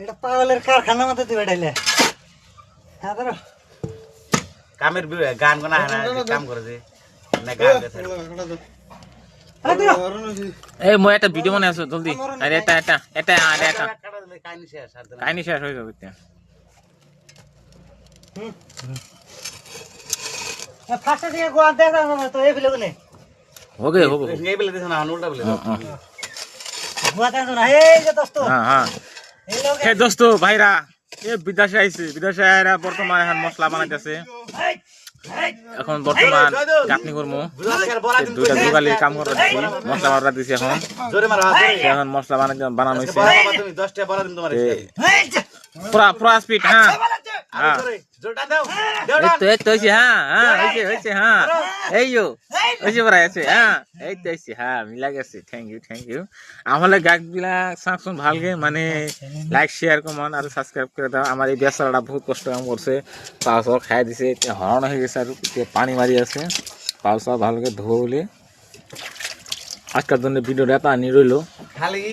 এটা পাগলের কারখানা মতো তুই বেটাইলে হ্যাঁ ধরো কামের গান কোনা না কাম করে দে না গান গেছে এই মই একটা ভিডিও বানাই আছো জলদি আরে এটা কাহিনী শেষ হয়ে যাবে এটা ফাঁসে দিয়ে গোয়া দেখা তো এই ফেলে কোনে হোগে হোগে এই বলে দিছ না উল্টা বলে গোয়া দেখা না এই যে দোস্ত হ্যাঁ হ্যাঁ এই লোক হে দোস্ত ভাইরা এ বিদেশে আইছে বিদেশে আইরা বর্তমানে এখন মশলা বানাইতেছে এখন বর্তমান গাঁথনি করমু দুইটা জোগালির কাম করা দিছি মশলা বানাতে দিছি এখন জোরে মারো এখন মশলা বানানো হইছে তুমি 10 টা বলা দিন তোমার পুরা স্পিড হ্যাঁ হ্যাঁ জোরটা দাও এই তো হইছে হ্যাঁ হ্যাঁ হইছে হ্যাঁ এইও হইছে পড়া আছে হ্যাঁ এই তো হইছে হ্যাঁ মিলা গেছে থ্যাংক ইউ আমলে গাছবিলাক সাকসুন ভালকে মানে লাইক শেয়ার কমেন্ট আর সাবস্ক্রাইব করে দাও আমার এই বেচারাটা বহুত কষ্ট কাম করছে পাউস খাই দিছে হরণ হয়ে গেছে আর পানি মারি আছে পাউস ভালকে ধোবো বলে আজকের জন্য ভিডিওটা এত আনি রইলো খালি